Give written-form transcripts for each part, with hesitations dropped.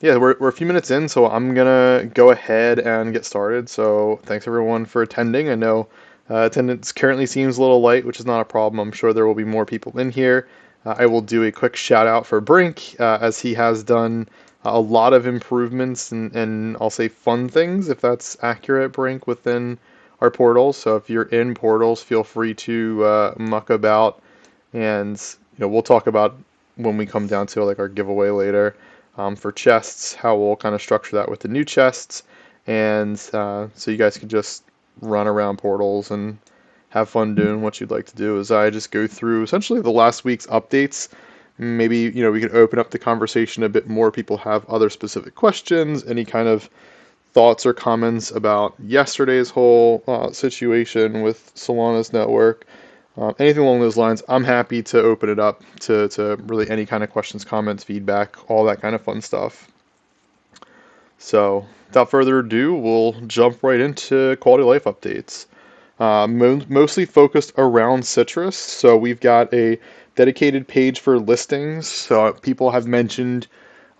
Yeah, we're a few minutes in, so I'm gonna go ahead and get started. So thanks everyone for attending. I know attendance currently seems a little light, which is not a problem. I'm sure there will be more people in here. I will do a quick shout out for Brink, as he has done a lot of improvements and I'll say fun things, if that's accurate, Brink, within our portals. So if you're in portals, feel free to muck about, and we'll talk about when we come down to like our giveaway later, for chests, how we'll kind of structure that with the new chests, and so you guys can just run around portals and have fun doing what you'd like to do. As I just go through essentially the last week's updates, maybe we can open up the conversation a bit more. People have other specific questions, any kind of thoughts or comments about yesterday's whole situation with Solana's network, anything along those lines. I'm happy to open it up to really any kind of questions, comments, feedback, all that kind of fun stuff. So, without further ado, we'll jump right into quality of life updates. Mostly focused around citrus. So, we've got a dedicated page for listings. So, people have mentioned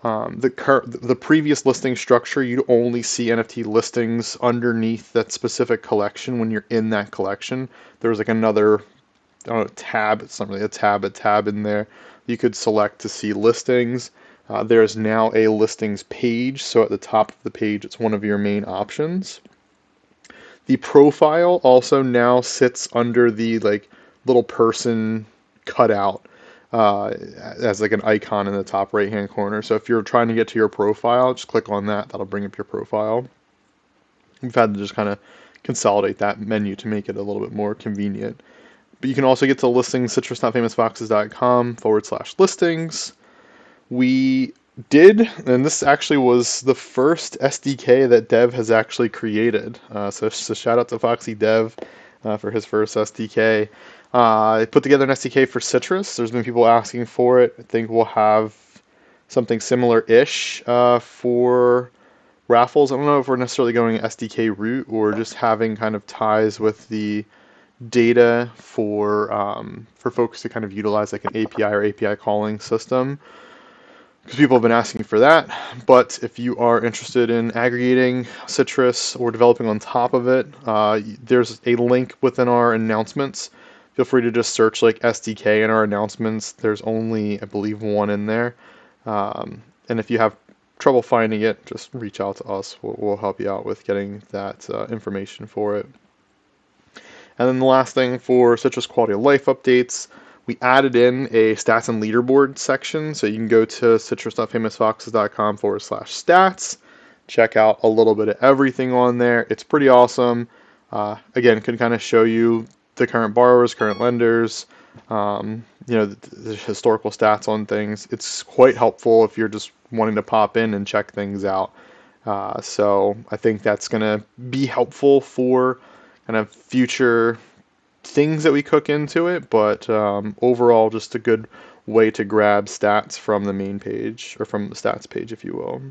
the previous listing structure. You'd only see NFT listings underneath that specific collection when you're in that collection. There's like another, I don't know, tab. It's not really a tab in there. You could select to see listings. There's now a listings page, so at the top of the page, it's one of your main options. The profile also now sits under the like little person cutout, as like an icon in the top right hand corner. So if you're trying to get to your profile, just click on that. That'll bring up your profile. We've had to just kind of consolidate that menu to make it a little bit more convenient. But you can also get to listings, citrus.famousfoxes.com/listings. We did, and this actually was the first SDK that Dev has actually created. So shout out to Foxy Dev for his first SDK. I put together an SDK for Citrus. There's been people asking for it. I think we'll have something similar-ish for raffles. I don't know if we're necessarily going SDK route or just having kind of ties with the data for folks to kind of utilize like an API or API calling system, because people have been asking for that. But if you are interested in aggregating Citrus or developing on top of it, there's a link within our announcements. Feel free to just search like SDK in our announcements. There's only, I believe, one in there. And if you have trouble finding it, just reach out to us. We'll help you out with getting that information for it. And then the last thing for Citrus quality of life updates, we added in a stats and leaderboard section. So you can go to citrus.famousfoxes.com/stats, check out a little bit of everything on there. It's pretty awesome. Again, can kind of show you the current borrowers, current lenders, the historical stats on things. It's quite helpful if you're just wanting to pop in and check things out. So I think that's going to be helpful for kind of future things that we cook into it, but overall, just a good way to grab stats from the main page, or from the stats page, if you will.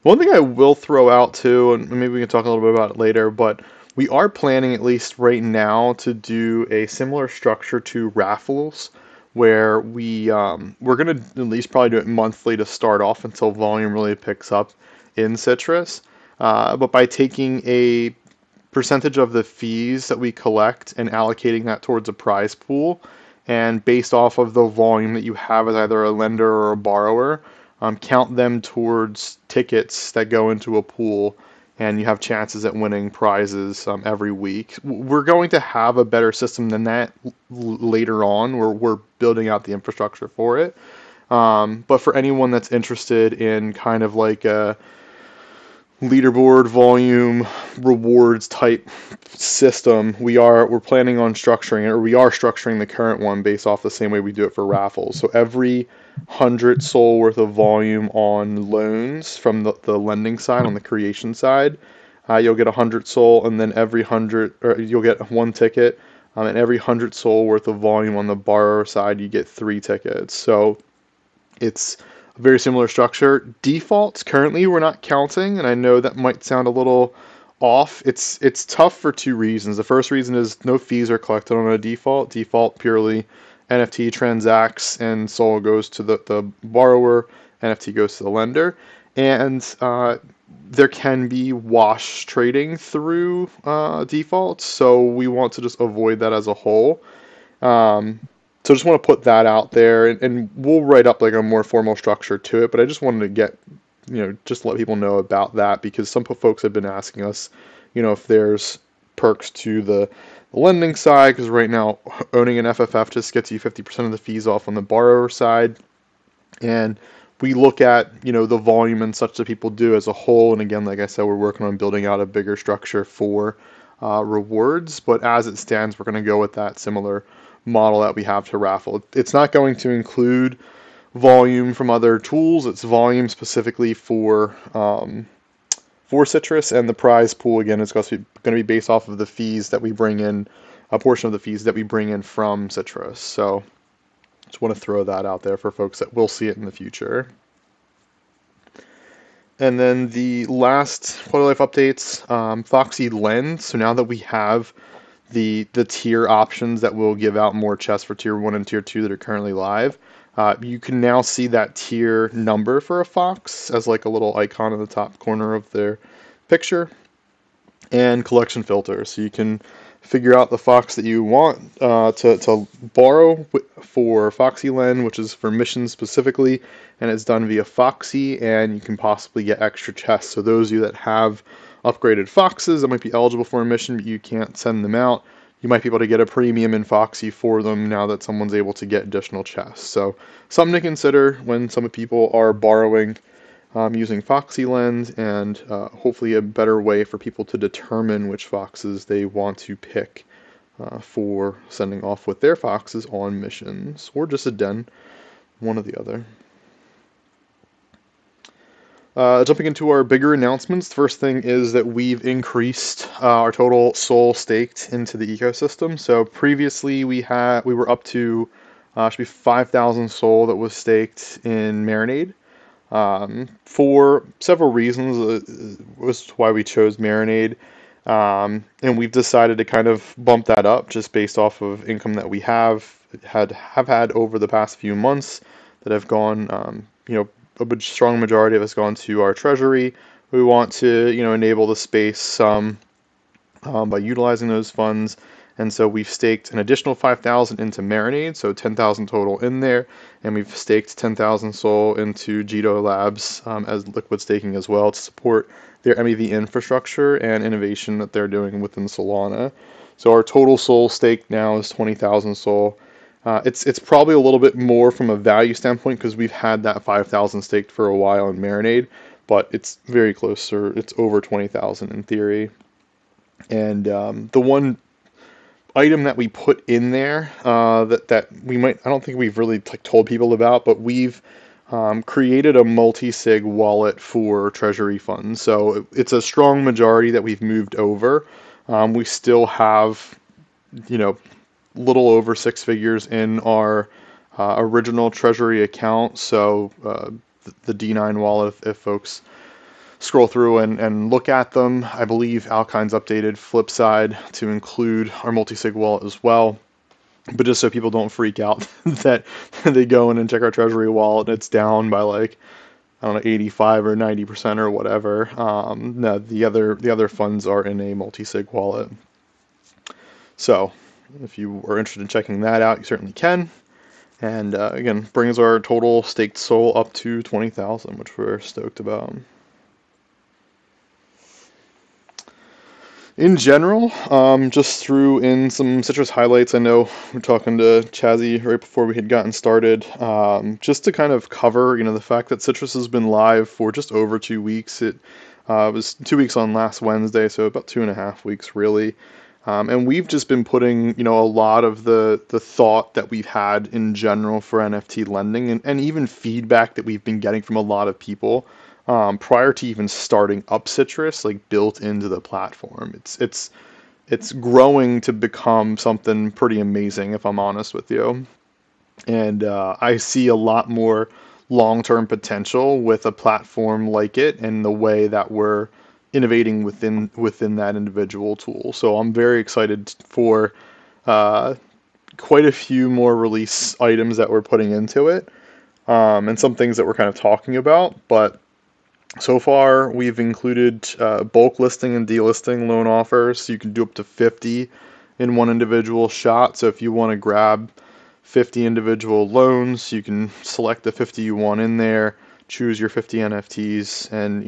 One thing I will throw out too, and maybe we can talk a little bit about it later, but we are planning, at least right now, to do a similar structure to raffles, where we're gonna at least probably do it monthly to start off until volume really picks up in Citrus. But by taking a percentage of the fees that we collect and allocating that towards a prize pool, and based off of the volume that you have as either a lender or a borrower, count them towards tickets that go into a pool, and you have chances at winning prizes every week. We're going to have a better system than that later on, where we're building out the infrastructure for it. But for anyone that's interested in kind of like a leaderboard volume rewards type system, we're planning on structuring it, or we are structuring the current one based off the same way we do it for raffles. So every 100 SOL worth of volume on loans from the lending side, on the creation side, you'll get 100 SOL, and then every 100, or you'll get one ticket, and every 100 SOL worth of volume on the borrower side, you get 3 tickets. So it's a very similar structure. Defaults currently we're not counting, and I know that might sound a little off. It's tough for two reasons. The first reason is no fees are collected on a default. Default purely NFT transacts and SOL goes to the borrower, NFT goes to the lender, and there can be wash trading through defaults, so we want to just avoid that as a whole. So just want to put that out there, and we'll write up like a more formal structure to it, but I just wanted to get, just let people know about that, because some folks have been asking us, if there's perks to the lending side, because right now owning an FFF just gets you 50% of the fees off on the borrower side. And we look at, the volume and such that people do as a whole. And again, like I said, we're working on building out a bigger structure for rewards. But as it stands, we're going to go with that similar model that we have to raffle. It's not going to include volume from other tools. It's volume specifically for Citrus, and the prize pool again is going to be based off of the fees that we bring in, a portion of the fees that we bring in from Citrus. So just want to throw that out there for folks that will see it in the future. And then the last Photo Life updates, Foxy Lens. So now that we have the tier options that will give out more chests for tier 1 and tier 2 that are currently live, you can now see that tier number for a fox as like a little icon in the top corner of their picture, and collection filter. So you can figure out the fox that you want to borrow for FoxyLend, which is for missions specifically, and it's done via Foxy, and you can possibly get extra chests. So those of you that have upgraded foxes that might be eligible for a mission, but you can't send them out, you might be able to get a premium in Foxy for them now that someone's able to get additional chests. So something to consider when some people are borrowing using FoxyLend, and hopefully a better way for people to determine which foxes they want to pick for sending off with their foxes on missions, or just a den, one or the other. Jumping into our bigger announcements, the first thing is that we've increased our total SOL staked into the ecosystem. So previously we were up to should be 5,000 SOL that was staked in Marinade. For several reasons was why we chose Marinade, and we've decided to kind of bump that up just based off of income that we have had over the past few months that have gone, a strong majority of us gone to our treasury. We want to, enable the space by utilizing those funds. And so we've staked an additional 5,000 into Marinade, so 10,000 total in there, and we've staked 10,000 SOL into Jito Labs as liquid staking as well to support their MEV infrastructure and innovation that they're doing within Solana. So our total SOL stake now is 20,000 SOL. It's probably a little bit more from a value standpoint because we've had that 5,000 staked for a while in Marinade, but it's very close, or it's over 20,000 in theory. And the one item that we put in there that we might, I don't think we've really told people about, but we've created a multi-sig wallet for treasury funds. So it's a strong majority that we've moved over. We still have, little over 6 figures in our original treasury account. So the D9 wallet, if folks scroll through and look at them, I believe Alkine's updated Flipside to include our multi-sig wallet as well. But just so people don't freak out that they go in and check our treasury wallet and it's down by like, I don't know, 85 or 90% or whatever. No, the other funds are in a multi-sig wallet. So if you are interested in checking that out, you certainly can. And again, brings our total staked SOL up to 20,000, which we're stoked about. In general, just threw in some Citrus highlights. I know we're talking to Chazzy right before we had gotten started, just to kind of cover, the fact that Citrus has been live for just over 2 weeks. It was 2 weeks on last Wednesday, so about 2.5 weeks really. And we've just been putting, a lot of the thought that we've had in general for NFT lending, and even feedback that we've been getting from a lot of people prior to even starting up Citrus, built into the platform. It's growing to become something pretty amazing, if I'm honest with you. And I see a lot more long-term potential with a platform like it, and the way that we're innovating within that individual tool. So I'm very excited for quite a few more release items that we're putting into it. and some things that we're kind of talking about. But so far, we've included bulk listing and delisting loan offers. So you can do up to 50 in one individual shot. So if you want to grab 50 individual loans, you can select the 50 you want in there, choose your 50 NFTs, and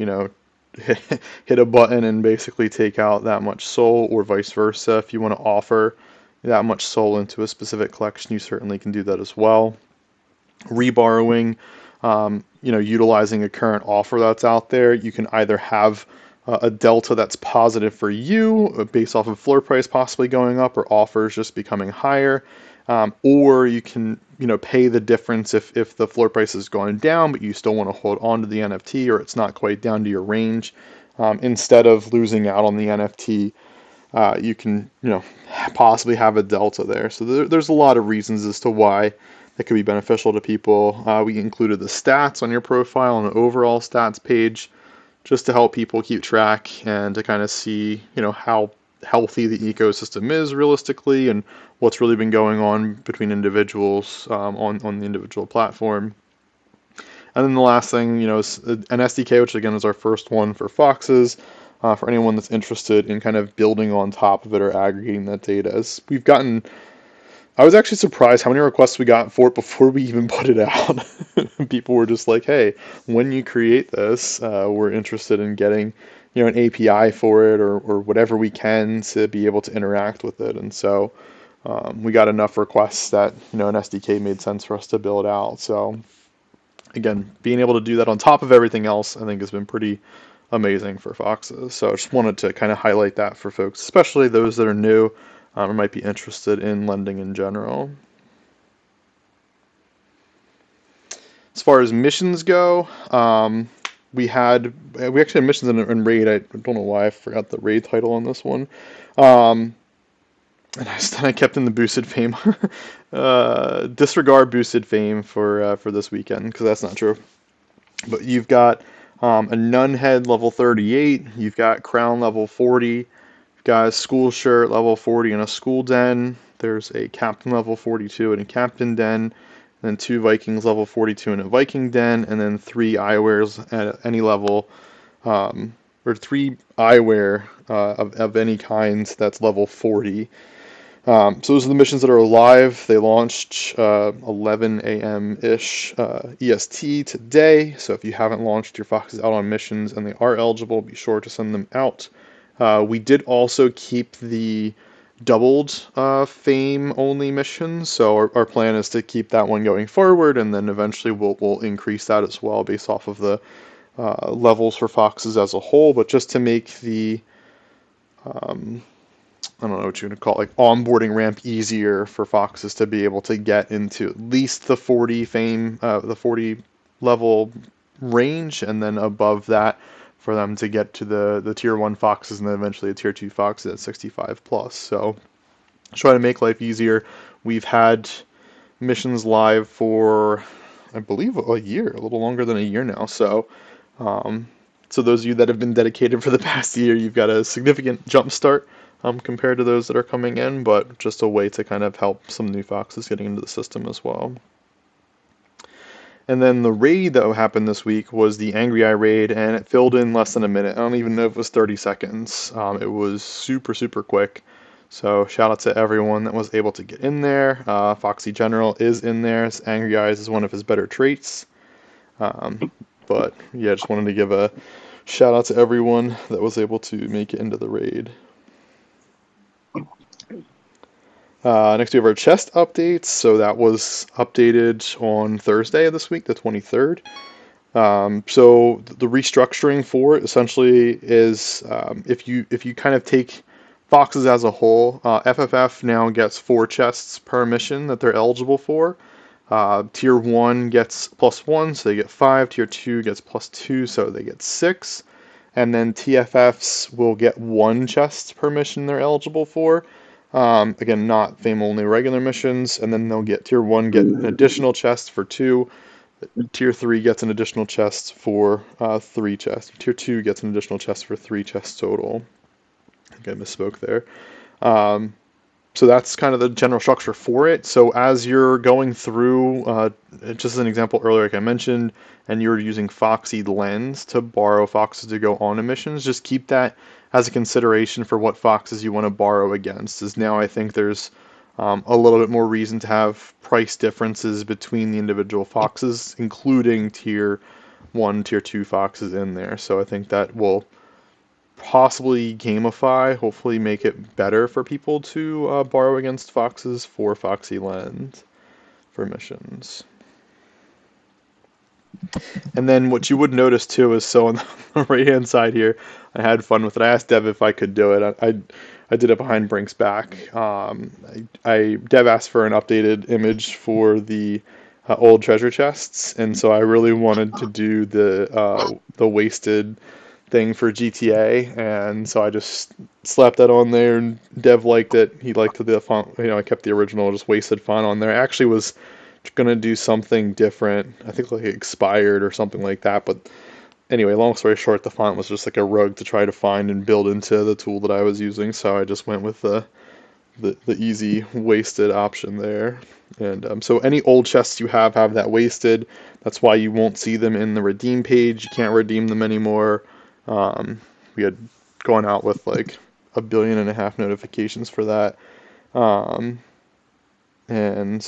hit a button and basically take out that much SOL, or vice versa. If you want to offer that much SOL into a specific collection, you certainly can do that as well. Reborrowing, utilizing a current offer that's out there, you can either have a delta that's positive for you based off of floor price possibly going up or offers just becoming higher, or you can pay the difference if the floor price has gone down but you still want to hold on to the NFT or it's not quite down to your range. Instead of losing out on the NFT, you can possibly have a delta there. So there's a lot of reasons as to why that could be beneficial to people. We included the stats on your profile on the overall stats page just to help people keep track and to kind of see how healthy the ecosystem is realistically and what's really been going on between individuals on the individual platform. And then the last thing, is an SDK, which again is our first one for Foxes, for anyone that's interested in kind of building on top of it or aggregating that data. As I was actually surprised how many requests we got for it before we even put it out. People were just like, hey, when you create this, we're interested in getting, an API for it or whatever we can to be able to interact with it. And so we got enough requests that, an SDK made sense for us to build out. So again, being able to do that on top of everything else, I think has been pretty amazing for Foxes. So I just wanted to kind of highlight that for folks, especially those that are new or might be interested in lending in general. As far as missions go, we actually had missions in raid. I don't know why I forgot the raid title on this one. And I kept in the boosted fame. Disregard boosted fame for this weekend because that's not true. But you've got a nun head level 38. You've got crown level 40. You've got a school shirt level 40 and a school den. There's a captain level 42 and a captain den. Then 2 Vikings level 42 and a Viking den. And then 3 eyewears at any level. Or 3 eyewear of any kind that's level 40. So those are the missions that are live. They launched 11 a.m.-ish EST today. So if you haven't launched your Foxes out on missions and they are eligible, be sure to send them out. We did also keep the doubled fame-only missions. So our plan is to keep that one going forward, and then eventually we'll increase that as well based off of the levels for Foxes as a whole. But just to make the I don't know what you're going to call it, like onboarding ramp easier for Foxes to be able to get into at least the 40 fame, the 40 level range, and then above that for them to get to the tier 1 Foxes and then eventually a tier 2 Foxes at 65 plus. So try to make life easier. We've had missions live for, I believe, a year, a little longer than a year now. So so those of you that have been dedicated for the past year, you've got a significant jump start compared to those that are coming in, but just a way to kind of help some new Foxes getting into the system as well. And then the raid that happened this week was the Angry Eye raid, and it filled in less than a minute. I don't even know if it was 30 seconds. It was super, super quick. So shout out to everyone that was able to get in there. Foxy General is in there. Angry Eyes is one of his better traits. But yeah, just wanted to give a shout out to everyone that was able to make it into the raid. Next we have our chest updates. So that was updated on Thursday of this week, the 23rd. So the restructuring for it essentially is if you kind of take Foxes as a whole, FFF now gets 4 chests per mission that they're eligible for. Tier 1 gets +1, so they get 5. Tier 2 gets +2, so they get 6. And then TFFs will get 1 chest per mission they're eligible for. Again, not fame only regular missions. And then they'll get Tier 1 get an additional chest for 2. Tier 3 gets an additional chest for 3 chests. Tier 2 gets an additional chest for 3 chests total. I think I misspoke there. So that's kind of the general structure for it. So as you're going through, just as an example earlier, like I mentioned, and you're using Foxy Lens to borrow foxes to go on missions, just keep that as a consideration for what foxes you want to borrow against. Is now I think there's a little bit more reason to have price differences between the individual foxes, including tier 1, tier 2 foxes in there. So I think that will possibly gamify, hopefully make it better for people to borrow against foxes for Foxy Lens for missions. And then what you would notice too is, so on the right hand side here, I had fun with it. I asked Dev if I could do it. I did it behind Brink's back. Dev asked for an updated image for the old treasure chests, and so I really wanted to do the wasted thing for GTA, and so I just slapped that on there, and Dev liked it. He liked the font. I kept the original, just wasted font on there. I actually was gonna do something different. I think like expired or something like that. But anyway, long story short, the font was just like a rug to try to find and build into the tool that I was using. So I just went with the easy wasted option there. And so any old chests you have that wasted. That's why you won't see them in the redeem page. You can't redeem them anymore. We had gone out with like 1.5 billion notifications for that. And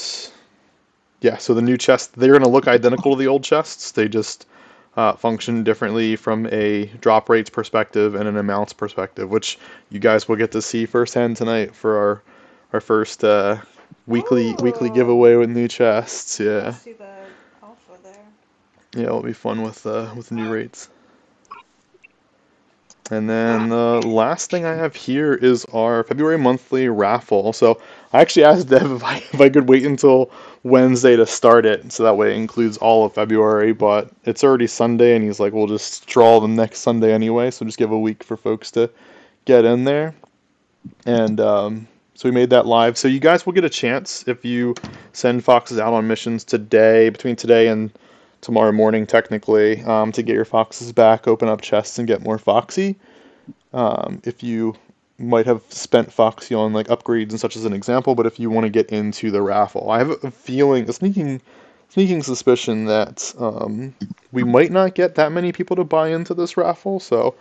yeah, so the new chests, they're going to look identical to the old chests. They just function differently from a drop rates perspective and an amounts perspective, which you guys will get to see firsthand tonight for our first weekly giveaway with new chests. Yeah. I see the alpha there. Yeah, it'll be fun with the new rates. And then the last thing I have here is our February monthly raffle. So I actually asked Dev if I could wait until Wednesday to start it, so that way it includes all of February, but it's already Sunday, and he's like, we'll just draw the next Sunday anyway, so just give a week for folks to get in there. And so we made that live. So you guys will get a chance if you send foxes out on missions today, between today and tomorrow morning, technically, to get your foxes back, open up chests, and get more Foxy. If you might have spent Foxy on like upgrades and such as an example, but if you want to get into the raffle, I have a feeling, a sneaking suspicion that we might not get that many people to buy into this raffle. So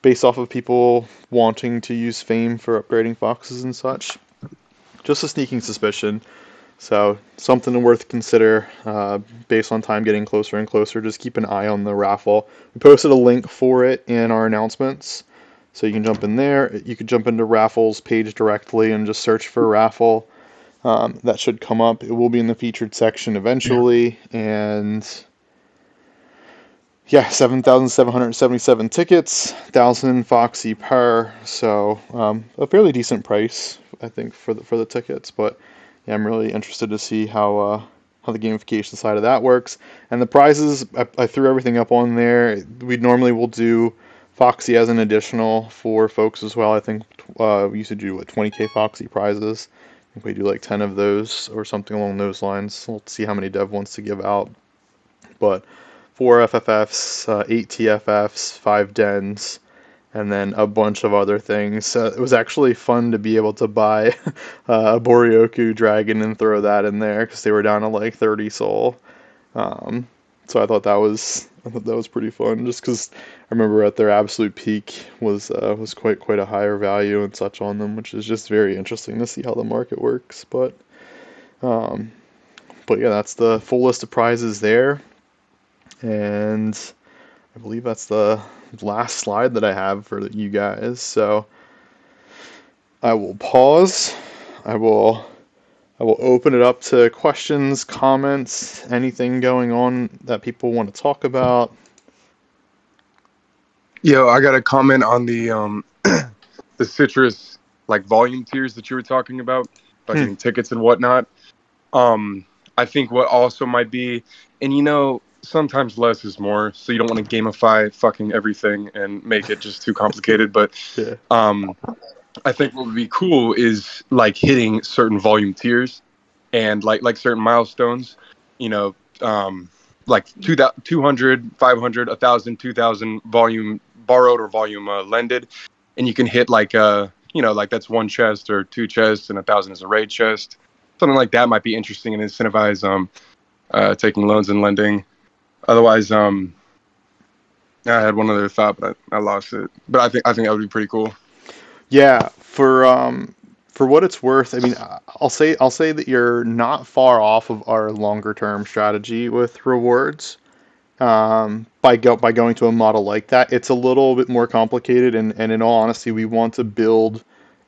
based off of people wanting to use Fame for upgrading foxes and such, just a sneaking suspicion. So something worth consider based on time getting closer and closer. Just keep an eye on the raffle. We posted a link for it in our announcements, so you can jump in there. You could jump into raffles page directly and just search for raffle. That should come up. It will be in the featured section eventually, and yeah, 7,777 tickets, 1,000 Foxy per. So a fairly decent price, I think, for the tickets, but. Yeah, I'm really interested to see how the gamification side of that works. And the prizes, I threw everything up on there. We normally will do Foxy as an additional for folks as well. I think we used to do 20k Foxy prizes. I think we do like 10 of those or something along those lines. We'll see how many Dev wants to give out. But 4 FFFs, 8 TFFs, 5 Dens, and then a bunch of other things. It was actually fun to be able to buy a Boryoku dragon and throw that in there because they were down to like 30 soul. So I thought that was pretty fun, just because I remember at their absolute peak was quite a higher value and such on them, which is just very interesting to see how the market works. But yeah, that's the full list of prizes there, and I believe that's the last slide that I have for you guys. So I will pause. I will open it up to questions, comments, anything going on that people want to talk about. Yo, I got a comment on the the citrus like volume tiers that you were talking about getting tickets and whatnot. I think what also might be, and sometimes less is more, so you don't want to gamify fucking everything and make it just too complicated. But Yeah. I think what would be cool is like hitting certain volume tiers and like certain milestones. Like 200, 500, 1,000, 2,000 volume borrowed or volume lended, and you can hit like like that's one chest or two chests and 1,000 is a raid chest. Something like that might be interesting and incentivize taking loans and lending. Otherwise, I had one other thought, but I lost it. But I think that would be pretty cool. Yeah, for what it's worth, I mean, I'll say that you're not far off of our longer term strategy with rewards. By going to a model like that, it's a little bit more complicated, and in all honesty, we want to build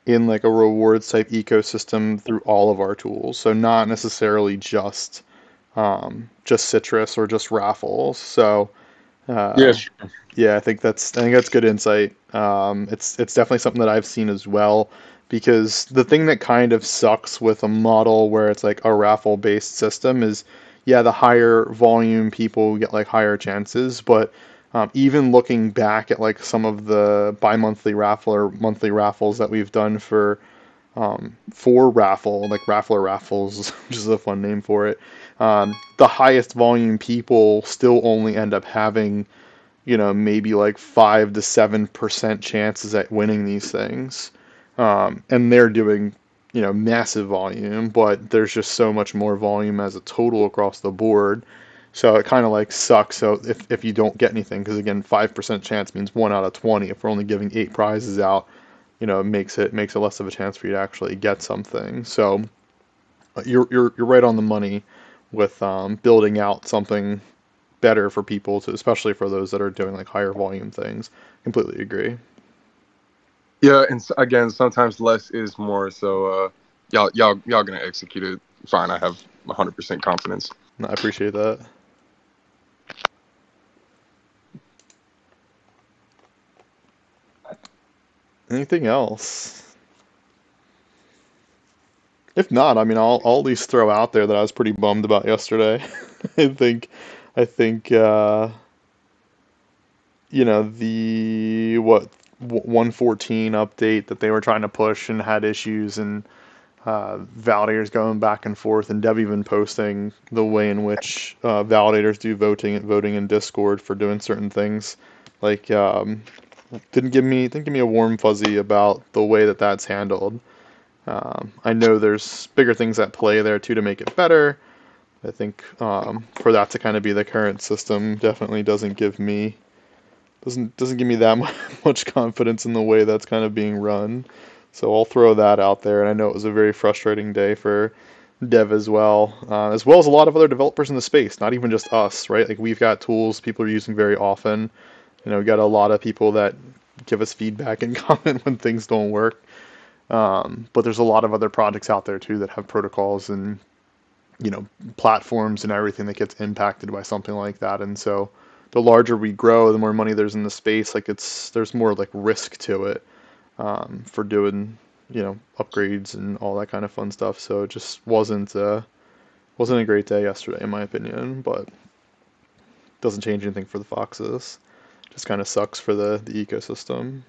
in like a rewards type ecosystem through all of our tools. So not necessarily just citrus or just raffles. So Yeah, uh, sure. yeah, I think that's good insight. It's definitely something that I've seen as well, because the thing that kind of sucks with a model where it's like a raffle based system is, yeah, the higher volume people get like higher chances, but even looking back at like some of the bi-monthly raffle or monthly raffles that we've done for raffle, like Raffler Raffles, which is a fun name for it, the highest volume people still only end up having, maybe like 5 to 7% chances at winning these things. And they're doing, massive volume, but there's just so much more volume as a total across the board. So it kind of like sucks. So if you don't get anything, because again, 5% chance means 1 out of 20. If we're only giving 8 prizes out, it makes it less of a chance for you to actually get something. So you're right on the money with building out something better for people to, especially for those that are doing like higher volume things. Completely agree. Yeah, and again, sometimes less is more. So y'all gonna execute it fine. I have 100% confidence. No, I appreciate that. Anything else? If not, I mean, I'll at least throw out there that I was pretty bummed about yesterday. I think, I think, the 114 update that they were trying to push and had issues, and validators going back and forth, and Deb even posting the way in which validators do voting in Discord for doing certain things. Like, didn't give me a warm fuzzy about the way that that's handled. I know there's bigger things at play there too to make it better. I think for that to kind of be the current system definitely doesn't give me that much confidence in the way that's kind of being run. So I'll throw that out there. And I know it was a very frustrating day for Dev as well as a lot of other developers in the space. Not even just us, right? Like we've got tools people are using very often. We got a lot of people that give us feedback and comment when things don't work. But there's a lot of other projects out there too that have protocols and you know platforms and everything that gets impacted by something like that. And so the larger we grow, the more money there's in the space. Like there's more like risk to it for doing upgrades and all that kind of fun stuff. So it just wasn't a great day yesterday in my opinion, but doesn't change anything for the Foxes. Just kind of sucks for the ecosystem.